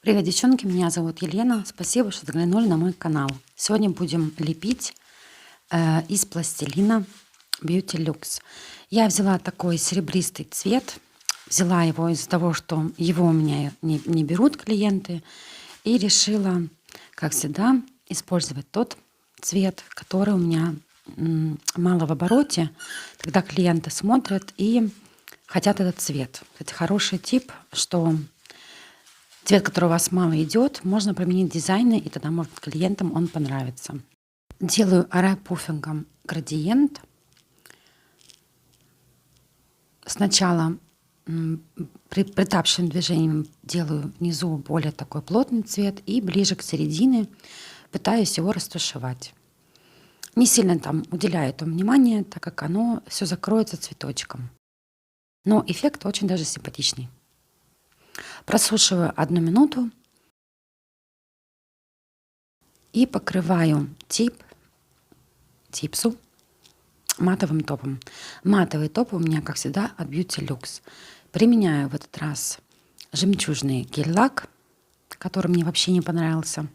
Привет, девчонки, меня зовут Елена. Спасибо, что заглянули на мой канал. Сегодня будем лепить из пластилина Beauty Lux. Я взяла такой серебристый цвет. Взяла его из-за того, что его у меня не берут клиенты. И решила, как всегда, использовать тот цвет, который у меня мало в обороте. Тогда клиенты смотрят и хотят этот цвет. Это хороший тип, что цвет, который у вас мало идет, можно применить дизайны, и тогда, может, клиентам он понравится. Делаю арай-пуффингом градиент. Сначала притапливающим движением делаю внизу более такой плотный цвет, и ближе к середине пытаюсь его растушевать. Не сильно там уделяю этому внимания, так как оно все закроется цветочком. Но эффект очень даже симпатичный. Просушиваю 1 минуту и покрываю типсу матовым топом. Матовый топ у меня, как всегда, от Beauty Lux. Применяю в этот раз жемчужный гель-лак, который мне вообще не понравился.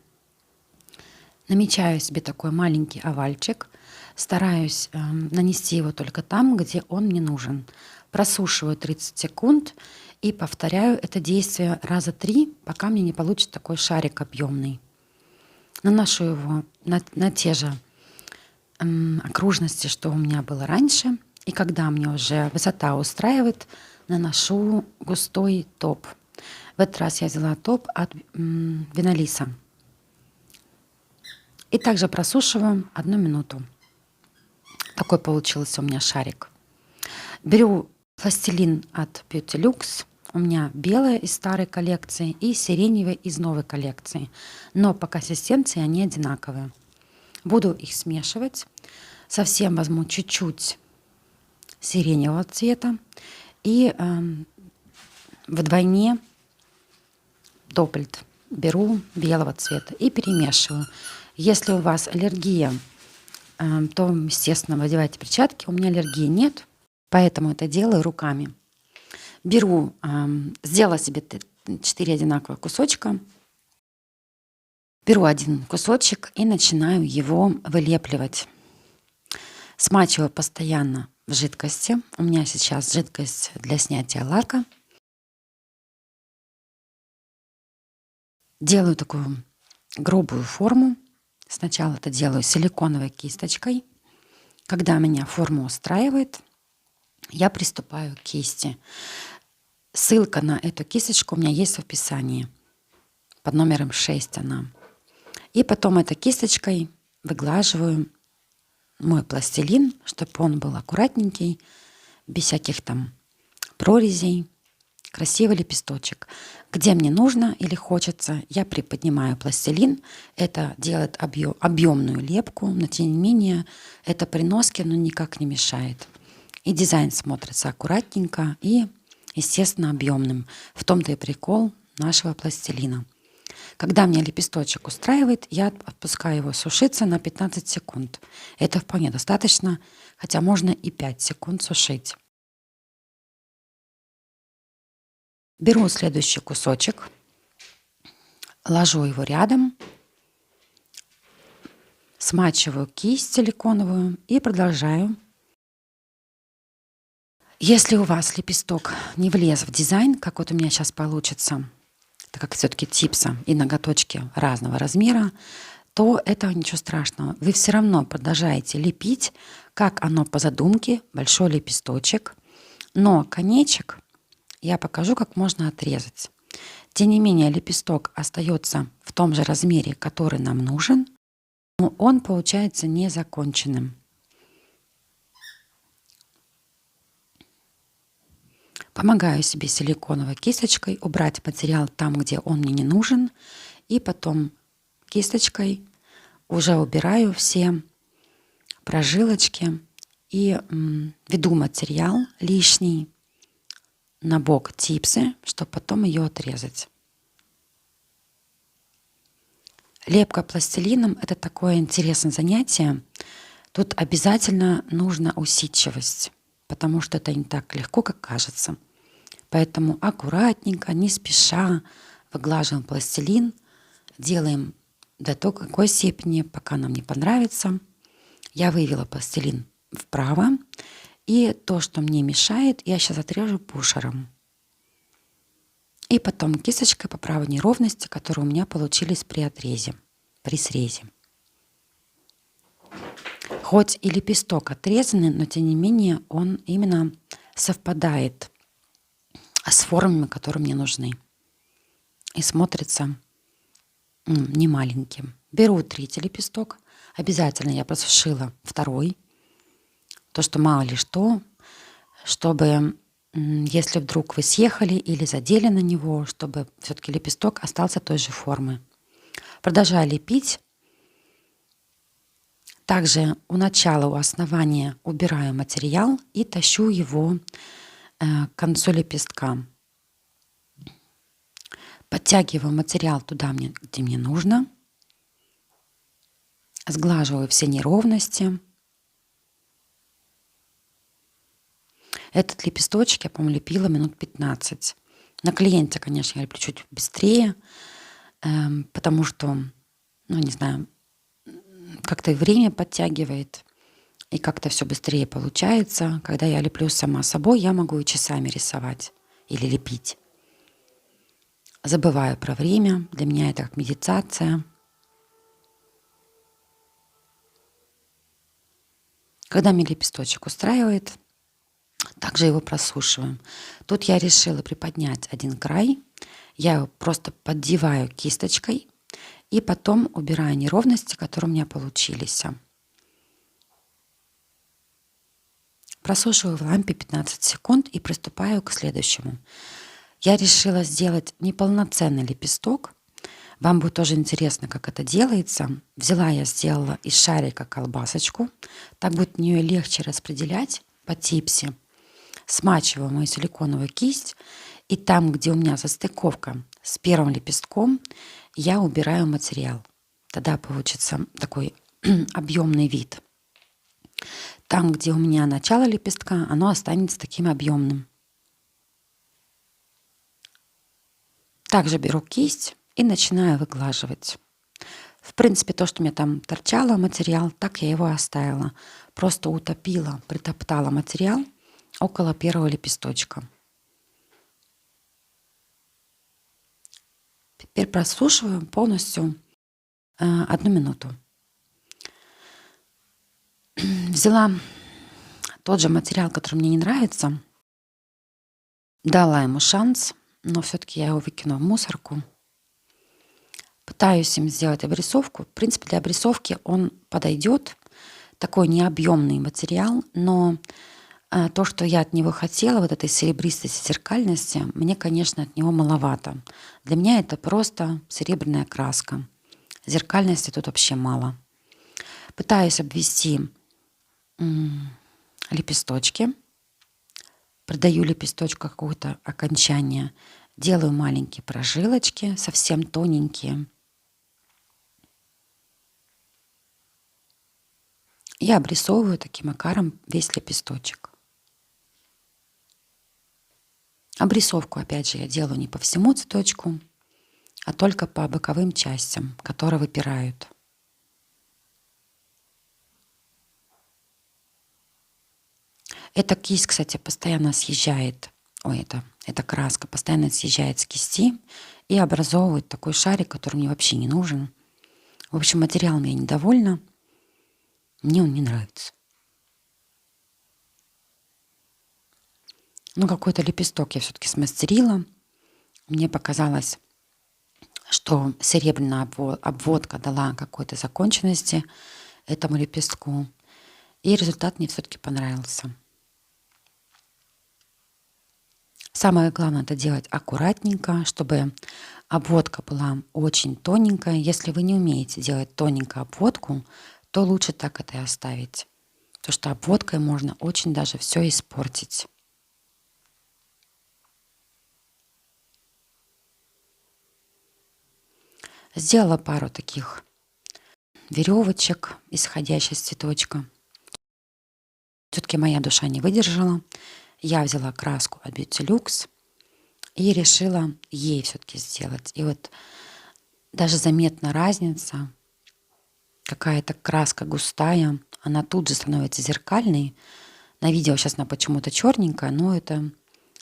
Намечаю себе такой маленький овальчик. Стараюсь нанести его только там, где он мне нужен. Просушиваю 30 секунд и повторяю это действие раза 3, пока мне не получится такой шарик объемный. Наношу его на те же окружности, что у меня было раньше. И когда мне уже высота устраивает, наношу густой топ. В этот раз я взяла топ от Винолиса. И также просушиваю 1 минуту. Такой получился у меня шарик. Беру пластилин от Beauty Lux. У меня белая из старой коллекции и сиреневая из новой коллекции. Но по консистенции они одинаковые. Буду их смешивать. Совсем возьму чуть-чуть сиреневого цвета. И вдвойне доплет беру белого цвета и перемешиваю. Если у вас аллергия, то, естественно, вы одевайте перчатки. У меня аллергии нет, поэтому это делаю руками. Беру, сделала себе 4 одинаковых кусочка. Беру 1 кусочек и начинаю его вылепливать. Смачиваю постоянно в жидкости. У меня сейчас жидкость для снятия лака. Делаю такую грубую форму. Сначала это делаю силиконовой кисточкой. Когда меня форма устраивает, я приступаю к кисти. Ссылка на эту кисточку у меня есть в описании. Под номером 6 она. И потом этой кисточкой выглаживаю мой пластилин, чтобы он был аккуратненький, без всяких там прорезей. Красивый лепесточек. Где мне нужно или хочется, я приподнимаю пластилин. Это делает объемную лепку, но тем не менее это при носке, но никак не мешает. И дизайн смотрится аккуратненько и, естественно, объемным. В том-то и прикол нашего пластилина. Когда мне лепесточек устраивает, я отпускаю его сушиться на 15 секунд. Это вполне достаточно, хотя можно и 5 секунд сушить. Беру следующий кусочек, ложу его рядом, смачиваю кисть силиконовую и продолжаю. Если у вас лепесток не влез в дизайн, как вот у меня сейчас получится, так как все-таки типса и ноготочки разного размера, то этого ничего страшного. Вы все равно продолжаете лепить, как оно по задумке, большой лепесточек, но конечек я покажу, как можно отрезать. Тем не менее, лепесток остается в том же размере, который нам нужен, но он получается незаконченным. Помогаю себе силиконовой кисточкой убрать материал там, где он мне не нужен, и потом кисточкой уже убираю все прожилочки и веду материал лишний на бок типсы, чтобы потом ее отрезать. Лепка пластилином — это такое интересное занятие. Тут обязательно нужна усидчивость, потому что это не так легко, как кажется. Поэтому аккуратненько, не спеша, выглаживаем пластилин, делаем до такой степени, пока нам не понравится. Я вывела пластилин вправо, и то, что мне мешает, я сейчас отрежу пушером. И потом кисточкой поправлю неровности, которые у меня получились при отрезе, при срезе. Хоть и лепесток отрезанный, но тем не менее он именно совпадает с формами, которые мне нужны. И смотрится не маленьким. Беру третий лепесток. Обязательно я просушила второй. То, что мало ли что, чтобы, если вдруг вы съехали или задели на него, чтобы все-таки лепесток остался той же формы. Продолжаю лепить. Также у начала, у основания убираю материал и тащу его к концу лепестка. Подтягиваю материал туда, где мне нужно. Сглаживаю все неровности. Этот лепесточек я, по-моему, лепила минут 15. На клиенте, конечно, я леплю чуть быстрее, потому что, не знаю, как-то время подтягивает, и как-то все быстрее получается. Когда я леплю сама собой, я могу и часами рисовать или лепить. Забываю про время. Для меня это как медитация. Когда мне лепесточек устраивает, также его просушиваем. Тут я решила приподнять один край. Я его просто поддеваю кисточкой и потом убираю неровности, которые у меня получились. Просушиваю в лампе 15 секунд и приступаю к следующему. Я решила сделать неполноценный лепесток. Вам будет тоже интересно, как это делается. Сделала из шарика колбасочку. Так будет в нее легче распределять по типси. Смачиваю мою силиконовую кисть. И там, где у меня состыковка с первым лепестком, я убираю материал. Тогда получится такой объемный вид. Там, где у меня начало лепестка, оно останется таким объемным. Также беру кисть и начинаю выглаживать. В принципе, то, что у меня там торчало материал, так я его оставила. Просто утопила, притоптала материал около первого лепесточка. Теперь просушиваю полностью 1 минуту. Взяла тот же материал, который мне не нравится, дала ему шанс, но все-таки я его выкину в мусорку. Пытаюсь им сделать обрисовку. В принципе, для обрисовки он подойдет. Такой необъемный материал, но то, что я от него хотела, вот этой серебристости, зеркальности, мне, конечно, от него маловато. Для меня это просто серебряная краска. Зеркальности тут вообще мало. Пытаюсь обвести лепесточки. Придаю лепесточку какое-то окончание. Делаю маленькие прожилочки, совсем тоненькие. И обрисовываю таким макаром весь лепесточек. Обрисовку, опять же, я делаю не по всему цветочку, а только по боковым частям, которые выпирают. Эта кисть, кстати, постоянно съезжает. Эта краска постоянно съезжает с кисти и образовывает такой шарик, который мне вообще не нужен. В общем, материалом я недовольна. Мне он не нравится. Но какой-то лепесток я все-таки смастерила. Мне показалось, что серебряная обводка дала какой-то законченности этому лепестку. И результат мне все-таки понравился. Самое главное это делать аккуратненько, чтобы обводка была очень тоненькая. Если вы не умеете делать тоненькую обводку, то лучше так это и оставить. Потому что обводкой можно очень даже все испортить. Сделала пару таких веревочек, исходящих из цветочка. Все-таки моя душа не выдержала. Я взяла краску от Beauty Lux, И решила ей все-таки сделать. И вот даже заметна разница, какая-то краска густая, она тут же становится зеркальной. На видео сейчас она почему-то черненькая, но это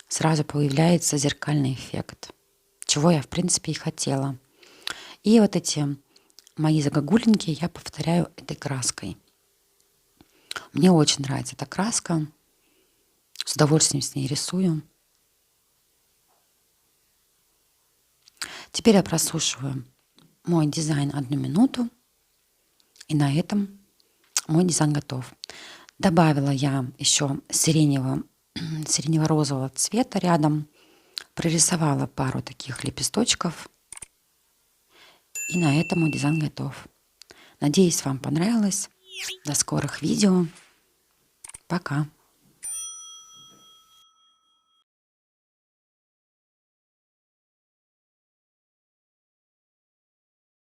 сразу появляется зеркальный эффект, чего я, в принципе, и хотела. И вот эти мои загогулинки я повторяю этой краской. Мне очень нравится эта краска. С удовольствием с ней рисую. Теперь я просушиваю мой дизайн 1 минуту. И на этом мой дизайн готов. Добавила я еще сиренево-розового цвета рядом. Прорисовала пару таких лепесточков. И на этом мой дизайн готов. Надеюсь, вам понравилось. До скорых видео. Пока.